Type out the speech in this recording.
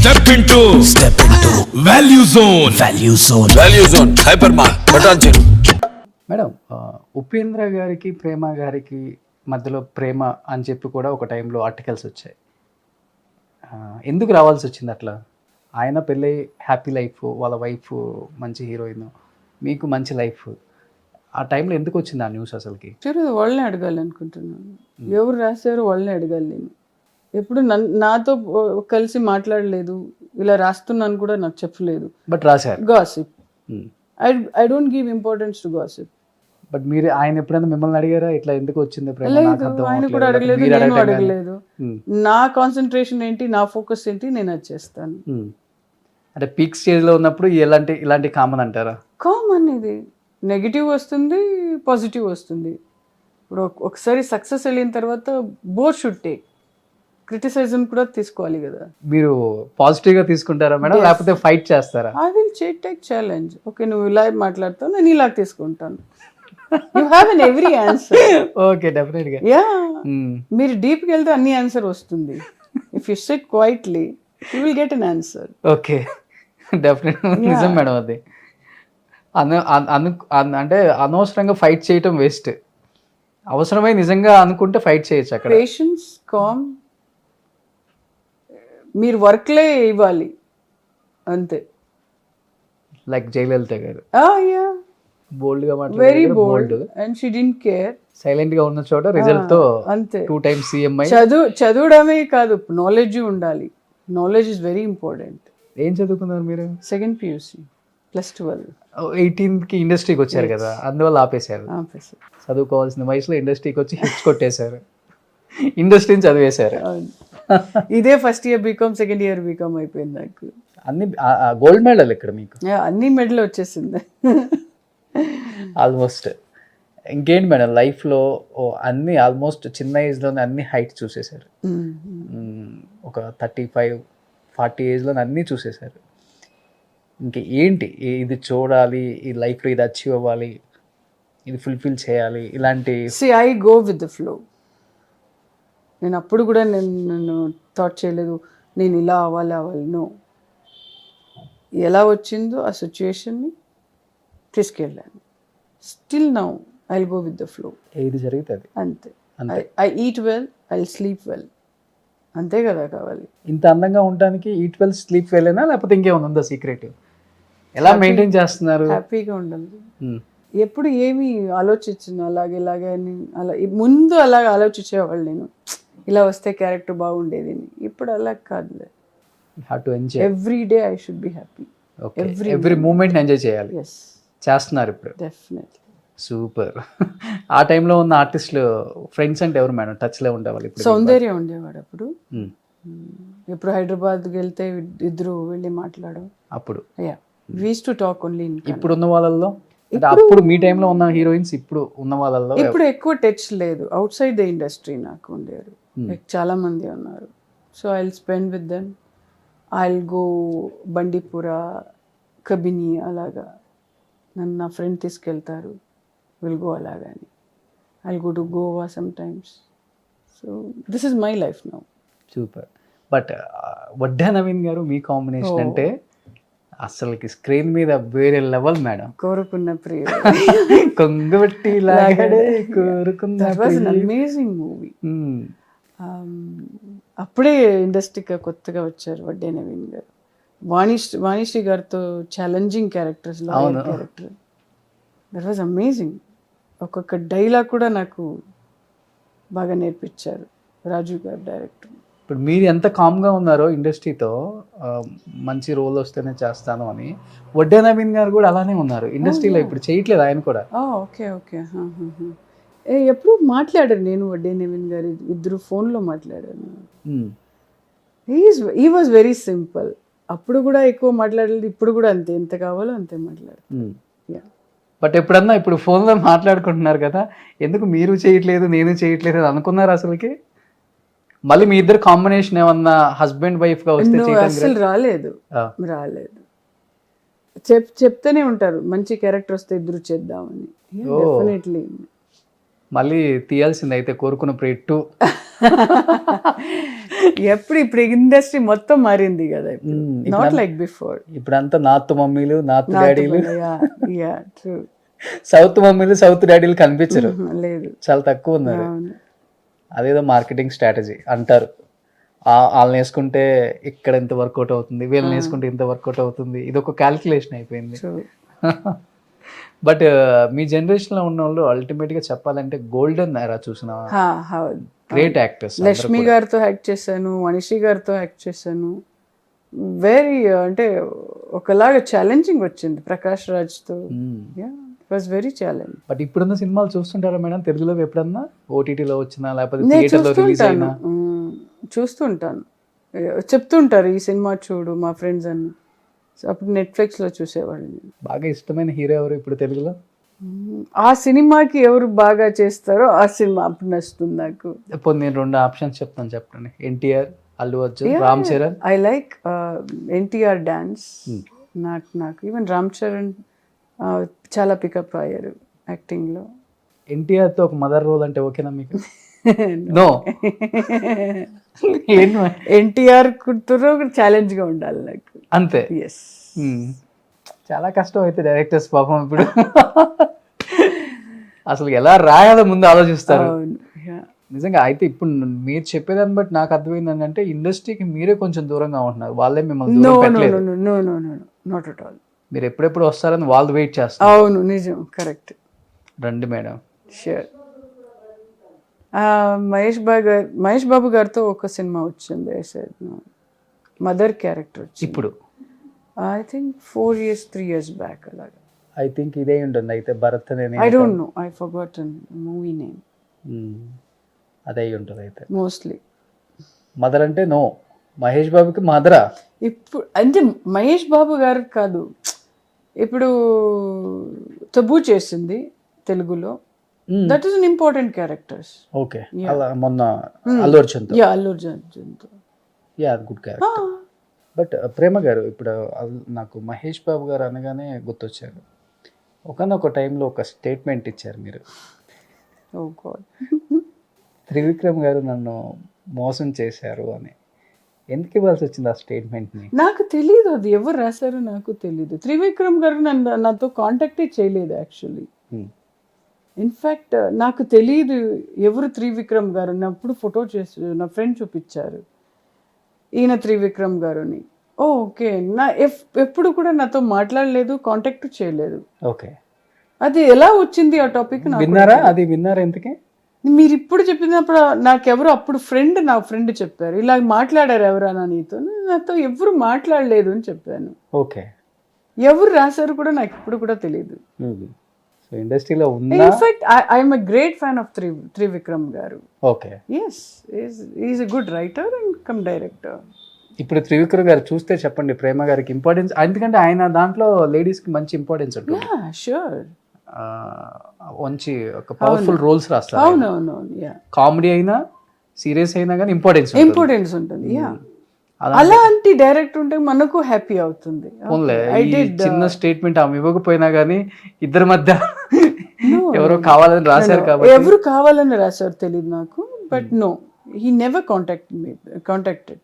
Step into value zone hyper Patancheru. Madam Upendra గారికి ప్రేమ గారికి మధ్యలో ప్రేమ అని చెప్పి కూడా ఒక టైంలో ఆర్టికల్స్ వచ్చాయి. ఎందుకు రావాల్సి వచ్చింది అట్లా? ఆయన పెళ్ళి హ్యాపీ లైఫ్, వాళ్ళ వైఫ్ మంచి హీరోయిన్, మీకు మంచి లైఫ్. ఆ టైంలో ఎందుకు వచ్చింది ఆ న్యూస్ అసలుకి? వాళ్ళని అడగాలి అనుకుంటున్నాను. ఎవరు రాశారో వాళ్ళని అడగాలి. నేను ఎప్పుడు నాతో కలిసి మాట్లాడలేదు, ఇలా రాస్తున్నాను కూడా నాకు చెప్పలేదు. బట్ రాశారు. Gossip. I don't give importance to gossip. But మీరు ఆయన ఎప్పుడైనా మిమ్మల్ని అడిగారా ఇట్లా ఎందుకు వచ్చింది ప్రేమ? లేదు, ఆయన కూడా అడగలేదు, నేను అడగలేదు. నా కాన్సన్ట్రేషన్ ఏంటి, నా ఫోకస్ ఏంటి, నేను అది చేస్తాను. అంటే పీక్ స్టేజ్లో ఉన్నప్పుడు ఇలాంటి కామన్ అంటారా? కామన్. ఇది నెగిటివ్ వస్తుంది, పాజిటివ్ వస్తుంది. ఇప్పుడు ఒకసారి సక్సెస్ వెళ్ళిన తర్వాత బోత్ షుడ్ టేక్. క్రిటిసిజం కూడా తీసుకోవాలి కదా. మీరు పాజిటివ్గా తీసుకుంటారా మేడం, లేకపోతే ఫైట్ చేస్తారా? I will take challenge. Okay, నువ్వు ఇలా మాట్లాడతావు, నేను ఇలా తీసుకుంటాను. You have an every answer. Okay, డెఫినెట్గా. యా, మీరు డీప్కి వెళ్తే అన్ని ఆన్సర్ వస్తుంది. If you SIT quietly you will get an answer. Okay, డెఫినెట్గా నిజం మేడం. అది అంటే అనవసరంగా ఫైట్ చేయటం వేస్ట్. అవసరమై నిజంగా అనుకుంటే ఫైట్ చేయొచ్చు. అక్కడ పేషెన్స్, కామ్, మీరు వర్క్లే ఇవ్వాలి అంతే. లైక్ జయలలిత గారు బోల్డ్ గా very bold and she didn't care. Silent గా ఉన్న చోట రిజల్ట్ తో అంతే. 2 times సీఎం అయి. చదవడమే కాదు, నాలెడ్జ్ ఉండాలి. Knowledge is very important. ఏం చదువుకున్నారు మీరు? 2nd PUC +12. 18కి ఇండస్ట్రీకి వచ్చారు కదా, అందువల్ల ఆపేశారు. చదువుకోవాల్సిన వయసులో ఇండస్ట్రీకి వచ్చి హిట్స్ కొట్టేశారు, ఇండస్ట్రీని చదివేశారు. ఇదే first year BCom, second year BCom అయిపోయింది నాకు. అన్ని గోల్డ్ మెడల్ ఇక్కడ మీకు. అన్ని మెడల్ వచ్చేసింది ఆల్మోస్ట్. ఇంకేంటి మేడం లైఫ్లో అన్ని ఆల్మోస్ట్ చిన్న ఏజ్లోనే అన్ని హైట్ చూసేశారు. ఒక 35-40 ఏజ్లోనే అన్నీ చూసేశారు. ఇంక ఏంటి ఇది చూడాలి, ఈ లైఫ్లో ఇది అచీవ్ అవ్వాలి, ఇది ఫుల్ఫిల్ చేయాలి ఇలాంటి? I go with the flow. నేను అప్పుడు కూడా నేను థాట్ చేయలేదు నేను ఇలా అవ్వాలి. నో, ఎలా వచ్చిందో ఆ సిచ్యుయేషన్ని తీసుకెళ్ళాను. Still now I will go with the flow. ఏది జరుగుతుంది అంతే. I eat well, I sleep well. అంతే కదా కావాలి. ఇంత అందంగా ఉండడానికి ఈట్ వెల్, స్లీప్ వెల్ అయినా లేకపోతే ఇంకేమైనా ఉందా సీక్రెట్? ఎలా మెయింటైన్ చేస్తున్నారు? హ్యాపీగా ఉండాలి. ఎప్పుడు ఏమి ఆలోచించను అలాగే అని. అలా ముందు అలాగ ఆలోచించేవాళ్ళు. నేను ఇలా వస్తే క్యారెక్టర్ బాగుండేది. ఇప్పుడు అలా కాదులే. Every day I should be happy. Every moment enjoy చేయాలి. చేస్తున్నారు ఇప్పుడు. డెఫినెట్లీ. సూపర్. ఆ టైంలో ఉన్న ఆర్టిస్టులు ఫ్రెండ్స్ అంటే ఎవరు మేడం టచ్లో ఉండేవాళ్ళు? ఇప్పుడు సౌందర్య ఉండేవాడు అప్పుడు. ఎప్పుడు హైదరాబాద్కి వెళ్తే ఇద్దరు వెళ్ళి మాట్లాడడం అప్పుడు. we used to talk only in Kannada. ఇప్పుడు ఉన్న వాళ్ళల్లో, అప్పుడు మీ టైంలో ఉన్న హీరోయిన్స్ ఇప్పుడు ఉన్న వాళ్ళల్లో ఇప్పుడు ఎక్కువ టచ్ లేదు. అవుట్ సైడ్ ద ఇండస్ట్రీ నాకు ఉండేవారు చాలా మంది ఉన్నారు. So I will spend with them. I will go Bandipura, Kabini, అలాగా నన్ను నా ఫ్రెండ్ తీసుకెళ్తారు. విల్ గో అలాగని. I will go to Goa sometimes. So this is my life now. Super. But Vadde Naveen garu మీ కాంబినేషన్ అంటే అసలుకి స్క్రీన్ మీద వేరే లెవెల్ మేడం. కోరుకున్న ప్రియ, కొంగబట్టి కోరుకున్న అమేజింగ్ మూవీ. అప్పుడే ఇండస్ట్రీకి కొత్తగా వచ్చారు వడ్డే నవీన్ గారు. వాణిశ్రీ గారితో challenging characters, character that was amazing. ఒక్కొక్క డైలాగ్ కూడా నాకు బాగా నేర్పించారు రాజు గారు డైరెక్టర్. ఇప్పుడు మీరు ఎంత కామ్గా ఉన్నారో ఇండస్ట్రీతో, మంచి రోల్ వస్తేనే చేస్తాను అని, వడ్డే నవీన్ గారు కూడా అలానే ఉన్నారు ఇండస్ట్రీలో. ఇప్పుడు చేయట్లేదు ఆయన కూడా. ఓకే. ఎప్పుడు మాట్లాడారు నేను వడ్డే నవీన్ గారు ఇద్దరు ఫోన్లో మాట్లాడాను. He was very simple. అప్పుడు కూడా ఎక్కువ మాట్లాడలేదు, ఇప్పుడు కూడా అంతే. ఎంత కావాలో అంతే మాట్లాడతారు. బట్ ఎప్పుడన్నా ఇప్పుడు ఫోన్లో మాట్లాడుకుంటున్నారు కదా, ఎందుకు మీరు చేయట్లేదు నేను చేయట్లేదు అని అనుకున్నారు అసలుకి? మళ్ళీ మీ ఇద్దరు కాంబినేషన్ ఏమన్నా హస్బెండ్ వైఫ్ గా వస్తే? అసలు రాలేదు. చెప్తూనే ఉంటారు మంచి క్యారెక్టర్ వస్తే ఇద్దరు చేద్దామని. డెఫినెట్లీ మళ్ళీ తీయాల్సింది అయితే కోరుకున్న ప్రేట్ 2. ఇప్పుడు ఇండస్ట్రీ మొత్తం మారింది కదా, నాట్ లైక్ బిఫోర్. ఇప్పుడంతా నార్త్ మమ్మీలు నార్త్ డాడీలు, ట్రూ. సౌత్ మమ్మీలు సౌత్ డాడీలు కనిపించరు, లేదు, చాలా తక్కువ ఉన్నారు. అవును. అదేదో మార్కెటింగ్ స్ట్రాటజీ అంటారు. వాళ్ళని వేసుకుంటే ఇక్కడ ఇంత వర్కౌట్ అవుతుంది, వీళ్ళని వేసుకుంటే ఇంత వర్కౌట్ అవుతుంది, ఇది ఒక క్యాల్కులేషన్ అయిపోయింది. True. బట్ మీ జనరేషన్ లో ఉన్న వాళ్ళు అల్టిమేట్ గా చెప్పాలంటే గోల్డెన్ ఎరా చూసిన గ్రేట్ యాక్టర్స్. లక్ష్మి గారితో యాక్ట్ చేశాను, మనిషి గారితో యాక్ట్ చేశాను. వెరీ అంటే ఒకలాగా ఛాలెంజింగ్ వచ్చింది ప్రకాష్ రాజ్తో. It was very challenge. But ఇప్పుడున్న సినిమాలు చూస్తుంటారా మేడం తెలుగులో ఎప్పుడన్నా? ఓటీటీలో వచ్చినా లేకపోతే థియేటర్లో రిలీజ్ అయినా? చూస్తుంటాను, చెప్తుంటారు ఈ సినిమా చూడు మా ఫ్రెండ్స్ అని. సో అప్పుడు నెట్ఫ్లిక్స్లో చూసేవాళ్ళు. బాగా ఇష్టమైన హీరో ఎవరు ఇప్పుడు తెలుగులో? ఆ సినిమాకి ఎవరు బాగా చేస్తారో ఆ సినిమా అప్పుడు నచ్చుతుంది నాకు. ఇప్పుడు నేను 2 ఆప్షన్స్ చెప్తాను, చెప్పండి. NTR, Allu Arjun, Ram Charan. I like NTR dance. నాకు ఈవెన్ రామ్ చరణ్ చాలా పికప్ అయ్యారు యాక్టింగ్లో. ఎన్టీఆర్తో ఒక మదర్ రోల్ అంటే ఓకేనా మీకు? నో. ఎన్టీఆర్ కూతురు ఛాలెంజ్గా ఉండాలి నాకు, అంతే. ఎస్. చాలా కష్టం అయితే డైరెక్టర్స్ పాపం ఇప్పుడు అసలు ఎలా రాయాలో ముందు ఆలోచిస్తారు. నిజంగా అయితే ఇప్పుడు మీరు చెప్పేదాన్ని బట్టి నాకు అర్థమైంది ఏంటంటే ఇండస్ట్రీకి మీరే కొంచెం దూరంగా ఉంటున్నారు, వాళ్ళే మిమ్మల్ని దూరం పెట్టలేదు. Not at all. మీరు ఎప్పుడెప్పుడు వస్తారని వాళ్ళు వెయిట్ చేస్తారు. అవును, నిజం, కరెక్ట్. రండి మేడం. షూర్. మహేష్ బాబు గారితో ఒక సినిమా వచ్చింది, మదర్ క్యారెక్టర్ వచ్చింది. ఇప్పుడు I think 4 years 3 years back అలాగా. ఐ థింక్ ఇదే ఉంటుంది అయితే భరత్ అనే. I don't know, I forgotten movie name. అదే ఉంటుంది అయితే మోస్ట్లీ. మదర్ అంటే నో, మహేష్ బాబుకి మదరా? ఇప్పుడు అంటే మహేష్ బాబు గారు కాదు, ఇప్పుడు తబూ చేసింది తెలుగులో. That is an important characters. Okay. అలా మొన్న Allu Arjun. Allu Arjun. Yeah, good character. But Prema garu, ఇప్పుడు నాకు మహేష్ బాబు గారు అనగానే గుర్తొచ్చారు. ఒకనొక టైంలో ఒక స్టేట్మెంట్ ఇచ్చారు మీరు. ఓ గాడ్. త్రివిక్రమ్ గారు నన్ను మోసం చేశారు అని. ఎందుకు ఇవ్వాల్సి వచ్చింది ఆ స్టేట్మెంట్ని? నాకు తెలియదు, అది ఎవరు రాశారో నాకు తెలియదు. త్రివిక్రమ్ గారు నాతో కాంటాక్టే చేయలేదు యాక్చువల్లీ. ఇన్ఫ్యాక్ట్ నాకు తెలియదు ఎవరు త్రివిక్రమ్ గారు. అప్పుడు ఫోటో చేసి నా ఫ్రెండ్ చూపించారు, ఈయన త్రివిక్రమ్ గారుని. ఓకే. ఎప్పుడు కూడా నాతో మాట్లాడలేదు, కాంటాక్ట్ చేయలేదు. ఓకే. అది ఎలా వచ్చింది ఆ టాపిక్? విన్నారా? అది విన్నారా? ఎందుకే మీరు ఇప్పుడు చెప్పినప్పుడు నాకెవరు అప్పుడు నా ఫ్రెండ్ చెప్పారు, ఇలా మాట్లాడారు ఎవరన్నా నీతో. నాతో ఎవరు మాట్లాడలేదు అని చెప్పాను. ఓకే. ఎవరు రాశారు కూడా నాకు ఇప్పుడు కూడా తెలియదు. సో ఇండస్ట్రీలో ఉందా? In fact I'm a great fan of Trivikram garu. Okay. Yes, is a good writer and cum director. ఇప్పుడు త్రివిక్రమ్ గారు చూస్తే చెప్పండి ప్రేమ గారికి ఇంపార్టెన్స్, ఎందుకంటే ఆయన దాంట్లో లేడీస్కి మంచి ఇంపార్టెన్స్ ఉంటుంది. షూర్. మంచి ఒక పవర్ఫుల్ రోల్స్ రాస్తారు. అవునవును. కామెడీ అయినా సీరియస్ అయినా కానీ ఇంపార్టెన్స్ ఉంటుంది. అలాంటి డైరెక్టర్ ఉంటే మనకు హ్యాపీ అవుతుంది. చిన్న స్టేట్మెంట్ ఆమె ఇవ్వకపోయినా కానీ ఇద్దరి మధ్య ఎవరో కావాలని రాశారు కాబట్టి. ఎవరు కావాలని రాశారు తెలియదు నాకు, but no, he never contacted.